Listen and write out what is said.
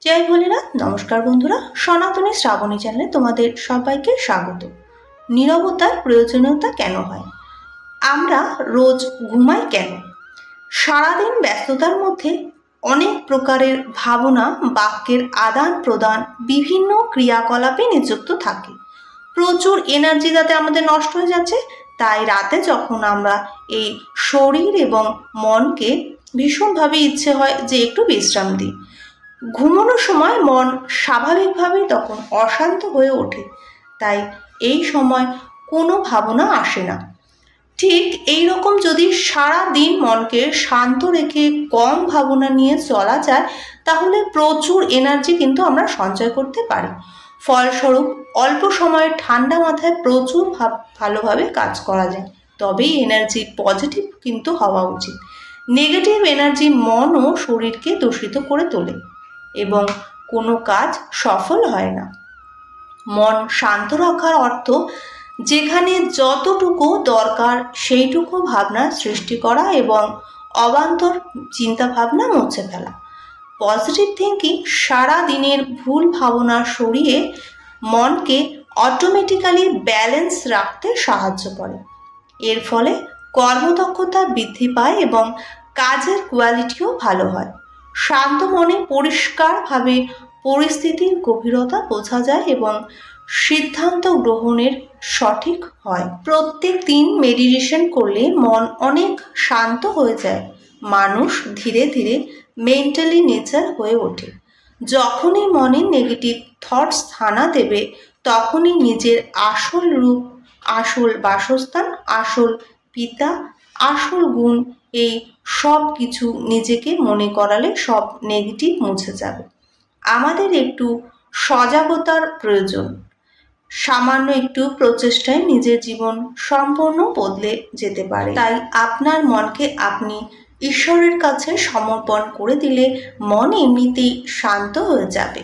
জয় ভোলেনাথ। নমস্কার বন্ধুরা, সনাতনী শ্রাবণী চ্যানেলে তোমাদের সবাইকে স্বাগত। নীরবতার প্রয়োজনীয়তা কেন হয়? আমরা রোজ ঘুমাই কেন? সারাদিন ব্যস্ততার মধ্যে অনেক প্রকারের ভাবনা, বাক্যের আদান প্রদান, বিভিন্ন ক্রিয়াকলাপে নিযুক্ত থাকি। প্রচুর এনার্জি যাতে আমাদের নষ্ট হয়ে যাচ্ছে, তাই রাতে যখন আমরা এই শরীর এবং মনকে ভীষণভাবে ইচ্ছে হয় যে একটু বিশ্রাম দিই। ঘুমানোর সময় মন স্বাভাবিকভাবেই তখন অশান্ত হয়ে ওঠে, তাই এই সময় কোনো ভাবনা আসে না। ঠিক এই রকম যদি সারা দিন মনকে শান্ত রেখে কম ভাবনা নিয়ে চলা যায়, তাহলে প্রচুর এনার্জি কিন্তু আমরা সঞ্চয় করতে পারি। ফলস্বরূপ অল্প সময়ে ঠান্ডা মাথায় প্রচুর ভালোভাবে কাজ করা যায়। তবেই এনার্জি পজিটিভ কিন্তু হওয়া উচিত। নেগেটিভ এনার্জি মন ও শরীরকে দূষিত করে তোলে এবং কোনো কাজ সফল হয় না। মন শান্ত রাখার অর্থ যেখানে যতটুকু দরকার সেইটুকু ভাবনা সৃষ্টি করা এবং অবান্তর চিন্তাভাবনা মুছে ফেলা। পজিটিভ থিঙ্কিং সারা দিনের ভুল ভাবনা সরিয়ে মনকে অটোমেটিক্যালি ব্যালেন্স রাখতে সাহায্য করে। এর ফলে কর্মদক্ষতা বৃদ্ধি পায় এবং কাজের কোয়ালিটিও ভালো হয়। শান্ত মনে পরিষ্কারভাবে পরিস্থিতির গভীরতা বোঝা যায় এবং সিদ্ধান্ত গ্রহণের সঠিক হয়। প্রত্যেক দিন মেডিটেশন করলে মন অনেক শান্ত হয়ে যায়। মানুষ ধীরে ধীরে মেন্টালি নেচার হয়ে ওঠে। যখনই মনে নেগেটিভ থটস হানা দেবে, তখনই নিজের আসল রূপ, আসল বাসস্থান, আসল পিতা, আসল গুণ, এই সব কিছু নিজেকে মনে করালে সব নেগেটিভ মুছে যাবে। আমাদের একটু সজাগতার প্রয়োজন। সামান্য একটু প্রচেষ্টায় নিজের জীবন সম্পূর্ণ বদলে যেতে পারে। তাই আপনার মনকে আপনি ঈশ্বরের কাছে সমর্পণ করে দিলে মন এমনিতেই শান্ত হয়ে যাবে।